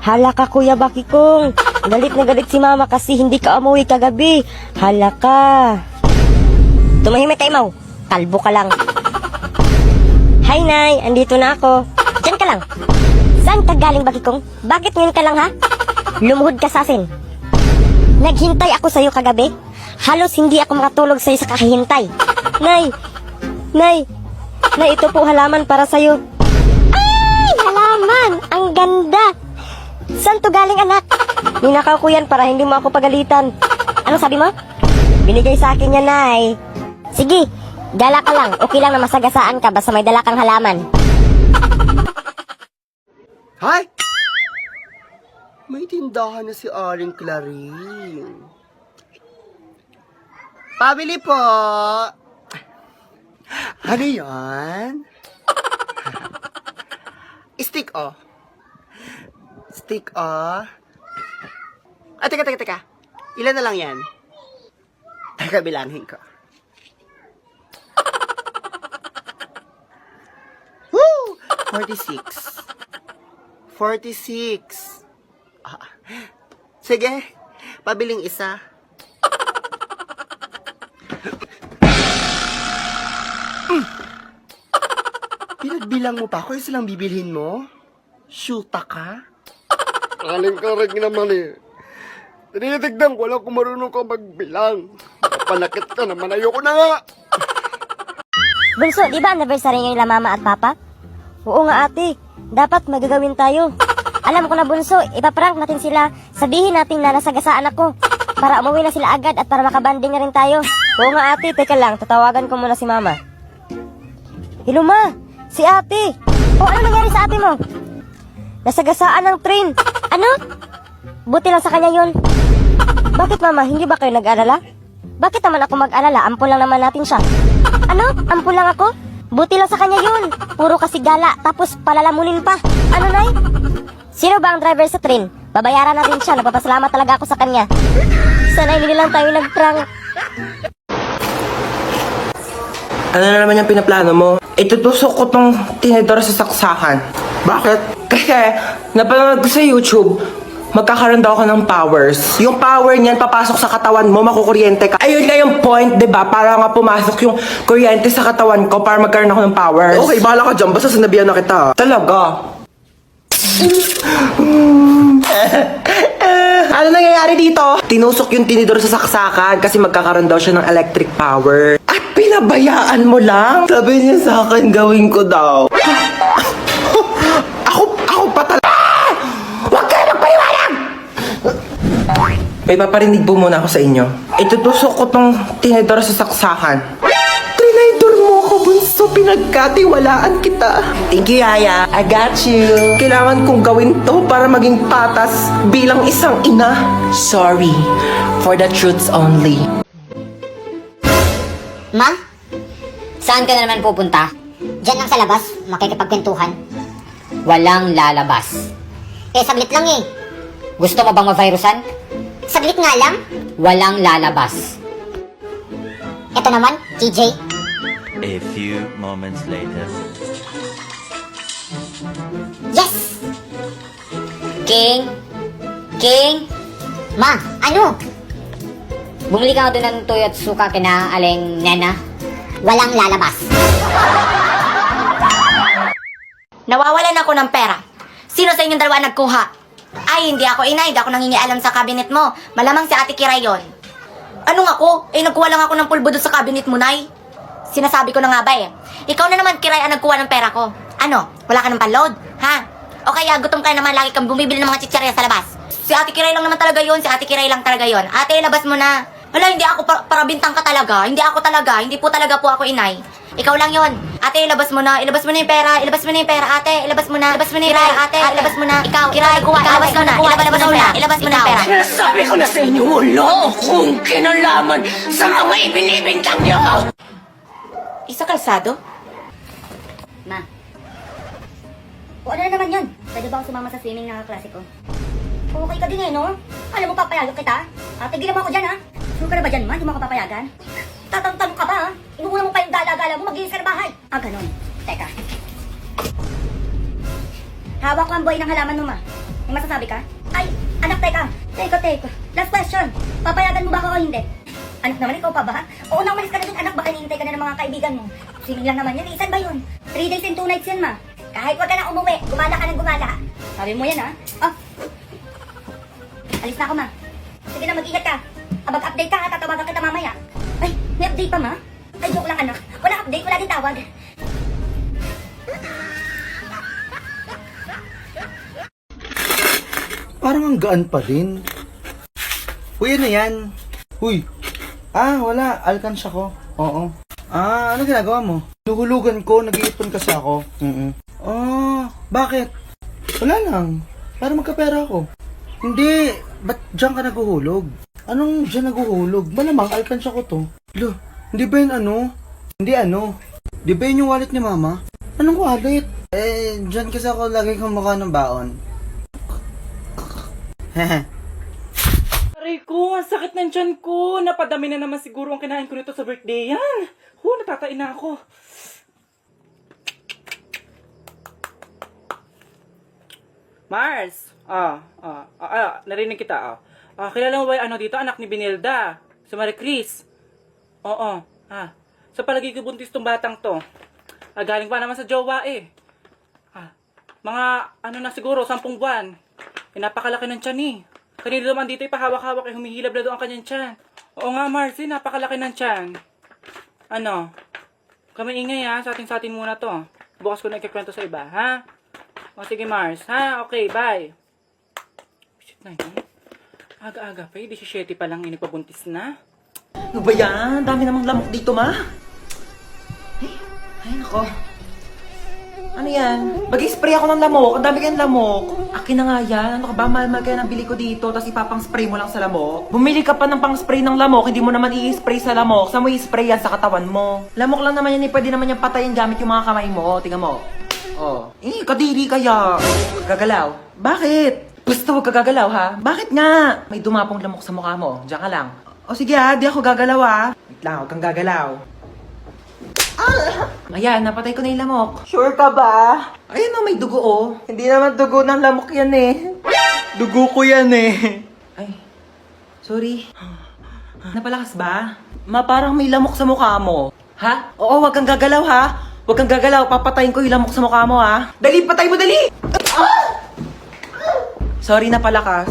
Hala ka, Kuya Bakikong. Galit na galit si Mama kasi hindi ka umuwi kagabi. Hala ka. Tumahimik kay Mau. Kalbo ka lang. Hi, Nay. Andito na ako. Diyan ka lang. Saan ka galing, Bakikong? Bakit ngayon ka lang, ha? Lumuhod ka sa asin. Naghintay ako sa'yo kagabi. Halos hindi ako makatulog sa'yo sa kakahintay. Nay! Nay! Nay, ito po halaman para sa'yo. Ay! Halaman! Ang ganda! Saan to galing, anak? Ninakaw ko yan para hindi mo ako pagalitan. Ano sabi mo? Binigay sa akin yan, Nay. Sige, dala ka lang. Okay lang na masagasaan ka basta may dala kang halaman. Hay! May tindahan na si Aling Clarín. Pabili po! Ano yan? Stick, oh. Stick, oh. Ah, teka. Ilan na lang yan? Teka, bilangin ko. Woo! 46. 46. Ah. Sige, pabiling isa. Pinagbilang mo pa ako, isa lang bibilhin mo? Shoota ka? Aling karag naman eh. Tinitignan ko lang kung marunong ka magbilang. Panakit ka naman, ayoko na nga. Bunso, di ba anniversary ngayon la Mama at Papa? Oo nga, ate. Dapat magagawin tayo. Alam ko na, Bunso, ipaprank natin sila. Sabihin natin na nasagasaan ako. Para umuwi na sila agad at para makabanding na rin tayo. Oo nga, ate. Teka lang, tatawagan ko muna si Mama. Hello, Ma. Si ate. O, ano nangyari sa ate mo? Nasagasaan ng train. Ano? Buti lang sa kanya yun. Bakit, Mama? Hindi ba kayo nag-alala? Bakit naman ako mag-alala? Ampun lang naman natin siya. Ano? Ampun lang ako? Buti lang sa kanya yun. Puro kasi gala, tapos palalamunin pa. Ano, Nay? Sino ba ang driver sa train? Babayaran natin siya. Nagpapasalamat talaga ako sa kanya. Sana hindi lang tayo nag-prank. Ano na naman yung pinaplano mo? Itutusok ko tong tinidor sa saksakan. Bakit? Kasi, napanood ko sa YouTube, magkakaroon daw ako ng powers. Yung power niyan, papasok sa katawan mo, makukuryente ka. Ayun nga yung point, di ba? Para nga pumasok yung kuryente sa katawan ko para magkaroon ako ng powers. Okay, bahala ka dyan. Basta sinabihan na kita. Talaga? Ano nangyayari dito? Tinusok yung tinidor sa saksakan kasi magkakaroon daw siya ng electric power. At pinabayaan mo lang? Sabi niya sa akin, gawin ko daw. Ako pa talaga. Huwag kayo magpaliwanag! May paparinig po muna ako sa inyo. Itutusok ko tong tinidor sa saksakan. Tinidor mo ako, Bunso. Pinagkatiwalaan kita. Thank you, Yaya. I got you. Kailangan kong gawin to para maging patas bilang isang ina. Sorry. For the truths only. Ma? Saan ka na naman pupunta? Diyan lang sa labas, makikipagkwentuhan. Walang lalabas. Saglit lang eh. Gusto mo bang ma-virusan? Saglit nga lang. Walang lalabas. Ito naman, TJ. A few moments later. Yes! King? King? Ma, ano? Bumili ka nga doon ng tuyo at suka kina Aling Nena. Walang lalabas. Nawawalan ako ng pera. Sino sa inyong dalawa nagkuha? Ay, hindi ako inay. Hindi ako nangingialam sa cabinet mo. Malamang si Ate Kira yon. Anong ako? Nagkuha lang ako ng pulbo doon sa cabinet mo, Nay. Sinasabi ko na nga ba eh. Ikaw na naman, Kiray, ang nagkuha ng pera ko. Ano? Wala ka ng panload? Ha? O kaya gutom ka naman, lagi kang bumibili ng mga chichirya sa labas. Si Ate Kiray lang naman talaga yon. Si Ate Kiray lang talaga yon. Ate, labas mo na. Wala, hindi ako para bintang ka talaga. Hindi ako talaga. Hindi po talaga po ako inay. Ikaw lang yon. Ate, ilabas mo na. Ilabas mo na yung pera. Ilabas mo na yung pera, ate. Ilabas mo na. Ilabas mo na yung pera, ate. Ilabas mo na. Ikaw, Kiray, ilabas mo na. Ilabas mo na. Ilabas mo na yung pera. Sinasabi ko na sa inyo, wala akong kinalaman sa mga ibinibintang niyo! Isa kalsado? Ma. O ano na naman yun? Pwede ba ako sumama sa swimming na klase ko? Okay ka din eh, no? Alam mo, papayagan kita. Tigilan mo ako dyan, ha? Sure ka na ba dyan, ma? Di mo ako papayagan? Tatanong ka ba, ha? Inuuna mo pa yung gala-gala mo, mag-iis ka na bahay. Ganun. Teka. Hawak ko ang buhay ng halaman mo, ma. May masasabi ka? Ay, anak, teka. Teka. Last question. Papayagan mo ba ako o hindi? Anak naman, ikaw pa ba? Oo na, umalis ka na din, anak. Baka hinihintay ka na ng mga kaibigan mo. Swimming lang naman yan. Isan ba yun? 3 days and 2 nights yan, ma. Kahit wag ka na umuwi, gumala ka ng gumala. Sabi mo yan, ha? Oh. Alis na ako, ma. Sige na, mag-ingat ka. Mag-update ka, ha? Tatawagan kita mamaya. Ay, may update pa, ma? Ay, joke lang, anak. Wala update, wala din tawag. Parang ang gaan pa din. Uy, ano yan? Uy. Wala. Alkansya ko. Oo. Ano ginagawa mo? Luhulugan ko. Nag-iipon kasi ako. Bakit? Wala lang. Para magkapera ako. Hindi. Ba't dyan ka naguhulog? Anong dyan naguhulog? Malamang alkansya ko to. Lo, hindi ba yun ano? Hindi ano? Di ba yun yung wallet ni mama? Anong wallet? Dyan kasi ako lagi kumuha ng baon. Aray ko, ang sakit ng tiyan ko. Napadami na naman siguro ang kinain ko nito sa birthday yan. Natatain na ako. Mars! Narinig kita. Kilala mo ba yung ano dito? Anak ni Binilda. Si Marie Chris. Oo. Sa palagi ko buntis tong batang to. Galing pa naman sa jowa eh. Mga ano na siguro, 10 buwan. Napakalaki ng tiyan eh. Kanina naman dito ipahawak-hawak eh, humihilab na doon ang kanyang tiyan. Oo nga, Marcy, napakalaki ng tiyan. Ano? Kami ingay ha, sa atin muna to. Bukas ko na ikikwento sa iba, ha? O sige, Mars, ha? Okay, bye. Shit na yun. Aga-aga pa eh, 17 pa lang inipabuntis na. Ano ba yan? Dami namang lamok dito, ma. Ay, nako. Ano yan? Mag-spray ako ng lamok. Ang dami kayong lamok. Akin na nga yan. Ano ka ba? Mahal kaya ng bili ko dito. Tapos ipapang-spray mo lang sa lamok. Bumili ka pa ng pang-spray ng lamok. Hindi mo naman i-spray sa lamok. Saan mo i-spray yan? Sa katawan mo. Lamok lang naman yan. Pwede naman yung patayin gamit yung mga kamay mo. Tingnan mo. Kadiri kaya. Gagalaw. Bakit? Basta huwag ka gagalaw, ha? Bakit nga? May dumapong lamok sa mukha mo. Diyan ka lang. O sige ha, di ako gagalaw ha. Wait lang, huwag kang gagalaw. Ayan, napatay ko na yung lamok. Sure ka ba? Ayan o, may dugo oh. Hindi naman dugo ng lamok yan eh. Dugo ko yan eh. Ay, sorry. Napalakas ba? Ma, parang may lamok sa mukha mo. Ha? Oo, huwag kang gagalaw ha. Huwag kang gagalaw, papatayin ko yung lamok sa mukha mo ha. Dali, patay mo, dali! Sorry, napalakas.